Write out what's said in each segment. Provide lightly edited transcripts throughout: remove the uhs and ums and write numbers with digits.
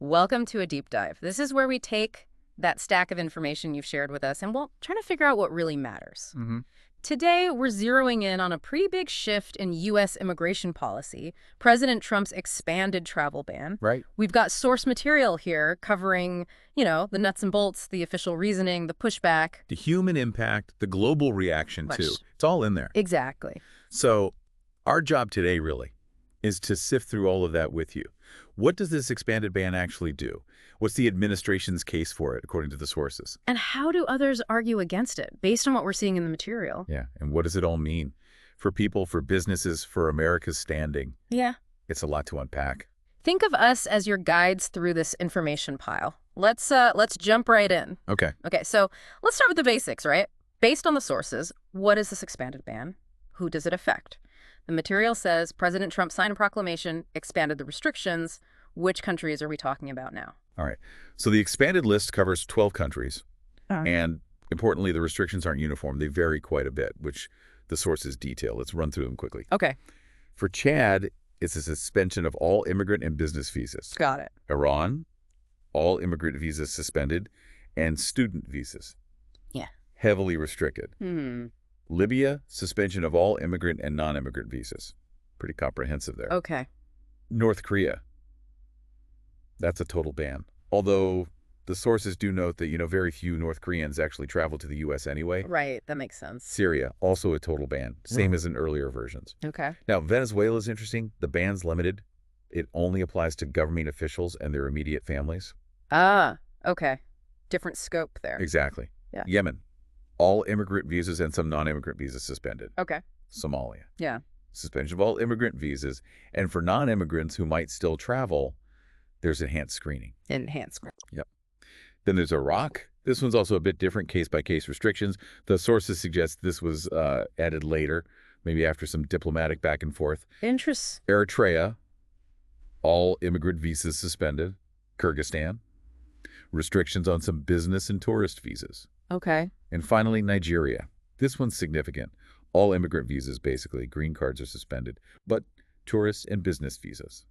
Welcome to a deep dive. This is where we take that stack of information you've shared with us and we'll try to figure out what really matters. Today, we're zeroing in on a pretty big shift in U.S. immigration policy, President Trump's expanded travel ban. Right. We've got source material here covering, the nuts and bolts, the official reasoning, the pushback. The human impact, the global reaction, too. It's all in there. Exactly. So our job today, really, is to sift through all of that with you. What does this expanded ban actually do? What's the administration's case for it, according to the sources? And how do others argue against it, based on what we're seeing in the material? Yeah, and what does it all mean? For people, for businesses, for America's standing? Yeah. It's a lot to unpack. Think of us as your guides through this information pile. Let's jump right in. Okay. Okay, so let's start with the basics, right? Based on the sources, what is this expanded ban? Who does it affect? The material says President Trump signed a proclamation, expanded the restrictions. Which countries are we talking about now? All right. So the expanded list covers 12 countries. And importantly, the restrictions aren't uniform. They vary quite a bit, which the sources detail. Let's run through them quickly. Okay. For Chad, it's a suspension of all immigrant and business visas. Got it. Iran, all immigrant visas suspended, and student visas. Yeah. Heavily restricted. Libya, suspension of all immigrant and non-immigrant visas. Pretty comprehensive there. Okay. North Korea. That's a total ban. Although the sources do note that, very few North Koreans actually travel to the U.S. anyway. Right. That makes sense. Syria, also a total ban. Same as in earlier versions. Okay. Now, Venezuela is interesting. The ban's limited. It only applies to government officials and their immediate families. Ah, okay. Different scope there. Exactly. Yeah. Yemen, all immigrant visas and some non-immigrant visas suspended. Okay. Somalia. Yeah. Suspension of all immigrant visas. And for non-immigrants who might still travel, there's enhanced screening. Enhanced. Yep. Then there's Iraq. This one's also a bit different, case-by-case restrictions. The sources suggest this was added later, maybe after some diplomatic back and forth. Interesting. Eritrea, all immigrant visas suspended. Kyrgyzstan, restrictions on some business and tourist visas. Okay. And finally, Nigeria. This one's significant. All immigrant visas, basically, green cards are suspended, but tourist and business visas,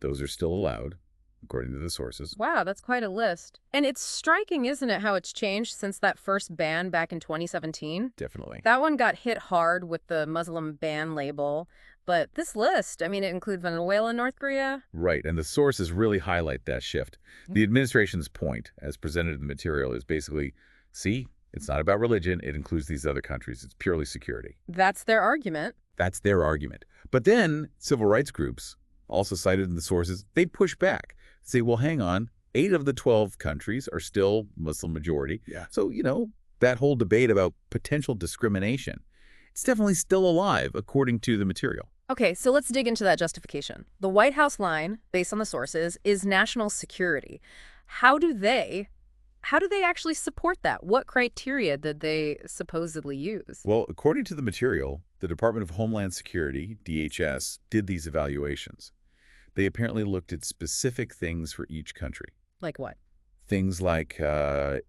those are still allowed, according to the sources. Wow, that's quite a list. And it's striking, isn't it, how it's changed since that first ban back in 2017? Definitely. That one got hit hard with the Muslim ban label. But this list, it includes Venezuela and North Korea. Right, and the sources really highlight that shift. The administration's point, as presented in the material, is basically, see, it's not about religion. It includes these other countries. It's purely security. That's their argument. That's their argument. But then civil rights groups, also cited in the sources, they push back. Say, well, hang on. 8 of the 12 countries are still Muslim majority. Yeah. So, that whole debate about potential discrimination, it's definitely still alive, according to the material. Okay, so let's dig into that justification. The White House line, based on the sources, is national security. How do they actually support that? What criteria did they supposedly use? Well, according to the material, the Department of Homeland Security, DHS, did these evaluations. They apparently looked at specific things for each country. Like what? Things like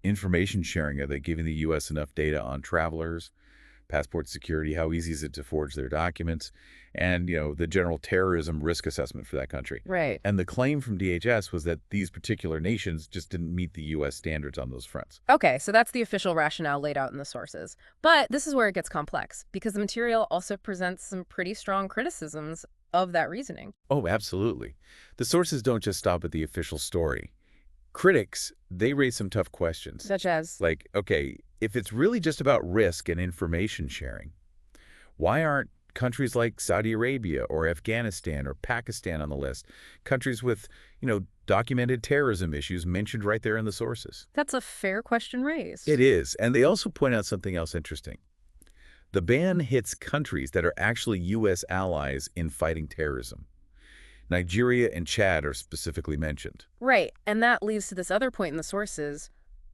information sharing. Are they giving the U.S. enough data on travelers? Passport security, how easy is it to forge their documents? And, the general terrorism risk assessment for that country. Right. And the claim from DHS was that these particular nations just didn't meet the U.S. standards on those fronts. Okay, so that's the official rationale laid out in the sources. But this is where it gets complex, because the material also presents some pretty strong criticisms of that reasoning. Oh, absolutely. The sources don't just stop at the official story. Critics, they raise some tough questions. Such as? Like, okay, if it's really just about risk and information sharing, why aren't countries like Saudi Arabia or Afghanistan or Pakistan on the list? Countries with, documented terrorism issues mentioned right there in the sources. That's a fair question raised. It is. And they also point out something else interesting. The ban hits countries that are actually U.S. allies in fighting terrorism. Nigeria and Chad are specifically mentioned. Right. And that leads to this other point in the sources.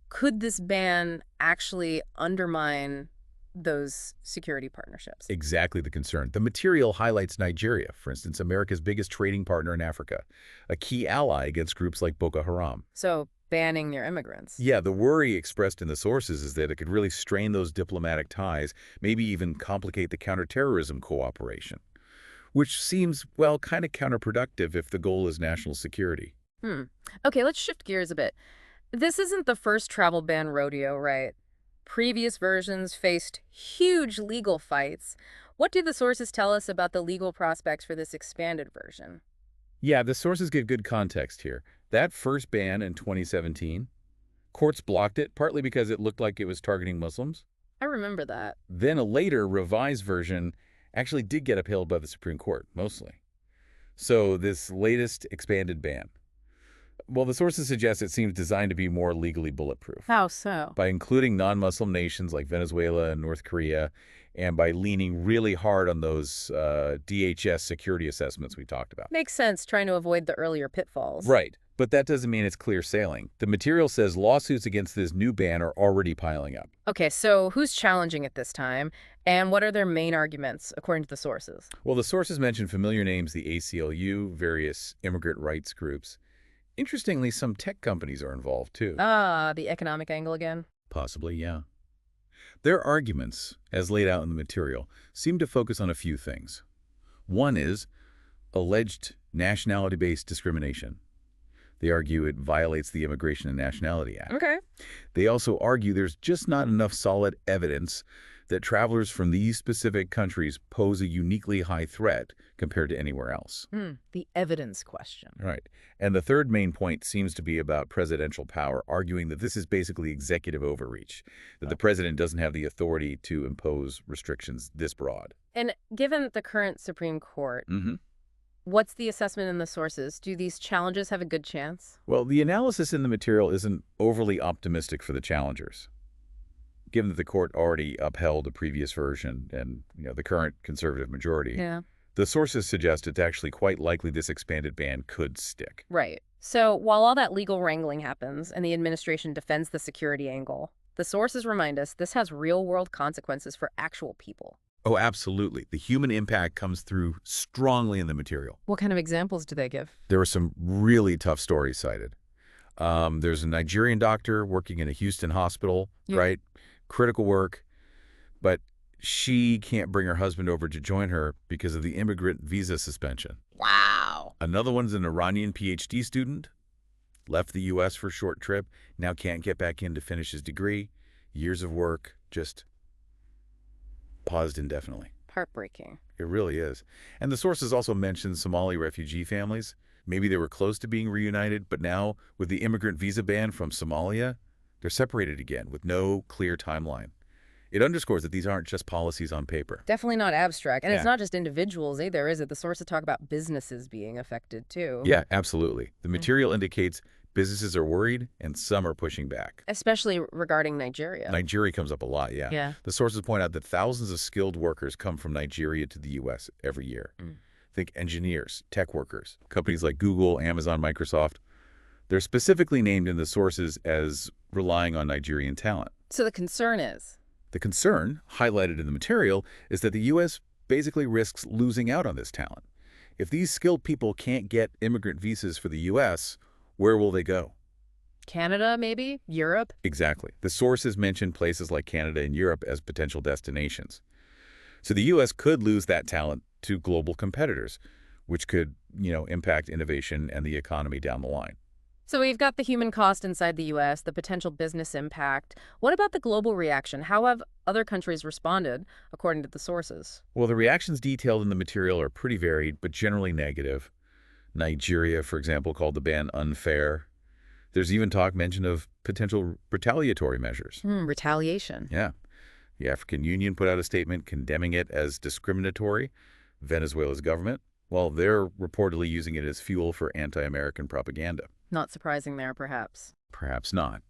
Could this ban actually undermine those security partnerships? Exactly the concern. The material highlights Nigeria, for instance, America's biggest trading partner in Africa, a key ally against groups like Boko Haram. So banning their immigrants. Yeah, the worry expressed in the sources is that it could really strain those diplomatic ties, maybe even complicate the counterterrorism cooperation, which seems, well, kind of counterproductive if the goal is national security. Okay, let's shift gears a bit. This isn't the first travel ban rodeo, right? Previous versions faced huge legal fights. What do the sources tell us about the legal prospects for this expanded version? Yeah, the sources give good context here. That first ban in 2017, courts blocked it, partly because it looked like it was targeting Muslims. I remember that. Then a later revised version actually did get upheld by the Supreme Court, mostly. So this latest expanded ban, well, the sources suggest it seems designed to be more legally bulletproof How so? by including non-Muslim nations like Venezuela and North Korea, and by leaning really hard on those DHS security assessments we talked about. Makes sense trying to avoid the earlier pitfalls. Right, but that doesn't mean it's clear sailing. The material says lawsuits against this new ban are already piling up. Okay, so who's challenging it this time? And what are their main arguments, according to the sources? Well, the sources mention familiar names, the ACLU, various immigrant rights groups. Interestingly, some tech companies are involved, too. Ah, the economic angle again? Possibly, yeah. Their arguments, as laid out in the material, seem to focus on a few things. One is alleged nationality-based discrimination. They argue it violates the Immigration and Nationality Act. Okay. They also argue there's just not enough solid evidence that travelers from these specific countries pose a uniquely high threat compared to anywhere else. The evidence question. Right. And the third main point seems to be about presidential power, arguing that this is basically executive overreach, that the president doesn't have the authority to impose restrictions this broad. And given the current Supreme Court, what's the assessment in the sources? Do these challenges have a good chance? Well, the analysis in the material isn't overly optimistic for the challengers, given that the court already upheld a previous version and, the current conservative majority. Yeah. The sources suggest it's actually quite likely this expanded ban could stick. Right. So while all that legal wrangling happens and the administration defends the security angle, the sources remind us this has real-world consequences for actual people. Oh, absolutely. The human impact comes through strongly in the material. What kind of examples do they give? There are some really tough stories cited. There's a Nigerian doctor working in a Houston hospital, right? Critical work, but she can't bring her husband over to join her because of the immigrant visa suspension. Wow. Another one's an Iranian PhD student, left the U.S. for a short trip, now can't get back in to finish his degree. Years of work just paused indefinitely. Heartbreaking. It really is. And the sources also mentioned Somali refugee families. Maybe they were close to being reunited, but now, with the immigrant visa ban from Somalia, they're separated again with no clear timeline. It underscores that these aren't just policies on paper. Definitely not abstract. And it's not just individuals either, is it? The sources talk about businesses being affected, too. Yeah, absolutely. The material indicates businesses are worried and some are pushing back. Especially regarding Nigeria. Nigeria comes up a lot, yeah. The sources point out that thousands of skilled workers come from Nigeria to the U.S. every year. Think engineers, tech workers, companies like Google, Amazon, Microsoft. They're specifically named in the sources as relying on Nigerian talent. So the concern is? The concern, highlighted in the material, is that the U.S. basically risks losing out on this talent. If these skilled people can't get immigrant visas for the U.S., where will they go? Canada, maybe? Europe? Exactly. The sources mention places like Canada and Europe as potential destinations. So the U.S. could lose that talent to global competitors, which could, impact innovation and the economy down the line. So we've got the human cost inside the U.S., the potential business impact. What about the global reaction? How have other countries responded, according to the sources? Well, the reactions detailed in the material are pretty varied, but generally negative. Nigeria, for example, called the ban unfair. There's even mention of potential retaliatory measures. Retaliation. Yeah. The African Union put out a statement condemning it as discriminatory. Venezuela's government, well, they're reportedly using it as fuel for anti-American propaganda. Not surprising there, perhaps. Perhaps not.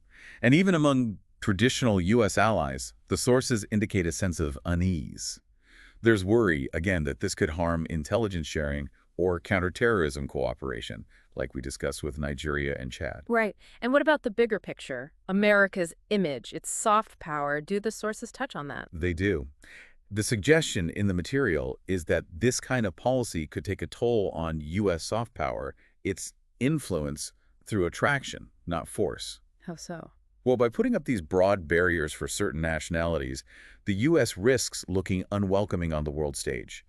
And even among traditional U.S. allies, the sources indicate a sense of unease. There's worry, again, that this could harm intelligence sharing or counterterrorism cooperation, like we discussed with Nigeria and Chad. Right. And what about the bigger picture? America's image, its soft power. Do the sources touch on that? They do. The suggestion in the material is that this kind of policy could take a toll on U.S. soft power, its influence through attraction, not force. How so? Well, by putting up these broad barriers for certain nationalities, the U.S. risks looking unwelcoming on the world stage.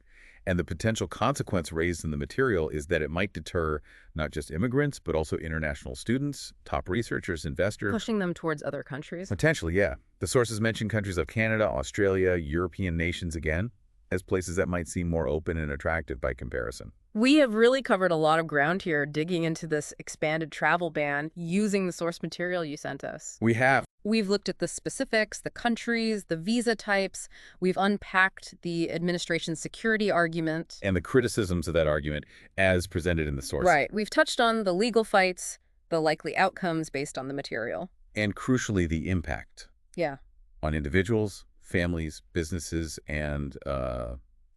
And the potential consequence raised in the material is that it might deter not just immigrants, but also international students, top researchers, investors. Pushing them towards other countries? Potentially, yeah. The sources mention countries of Canada, Australia, European nations again, as places that might seem more open and attractive by comparison. We have really covered a lot of ground here, digging into this expanded travel ban using the source material you sent us. We have. We've looked at the specifics, the countries, the visa types. We've unpacked the administration's security argument. And the criticisms of that argument as presented in the source. Right. We've touched on the legal fights, the likely outcomes based on the material. And crucially, the impact. Yeah. On individuals, families, businesses, and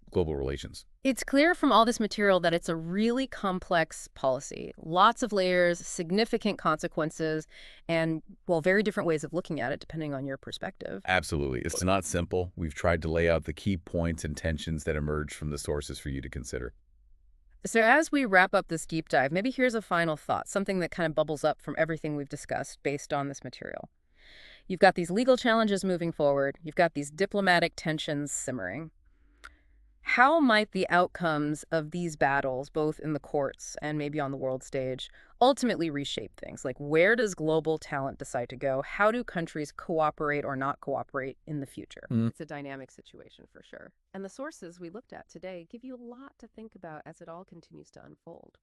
global relations. It's clear from all this material that it's a really complex policy. Lots of layers, significant consequences, and, well, very different ways of looking at it depending on your perspective. Absolutely. It's not simple. We've tried to lay out the key points and tensions that emerge from the sources for you to consider. So as we wrap up this deep dive, maybe here's a final thought, something that kind of bubbles up from everything we've discussed based on this material. You've got these legal challenges moving forward. You've got these diplomatic tensions simmering. How might the outcomes of these battles, both in the courts and maybe on the world stage, ultimately reshape things? Like, where does global talent decide to go? How do countries cooperate or not cooperate in the future? It's a dynamic situation for sure. And the sources we looked at today give you a lot to think about as it all continues to unfold.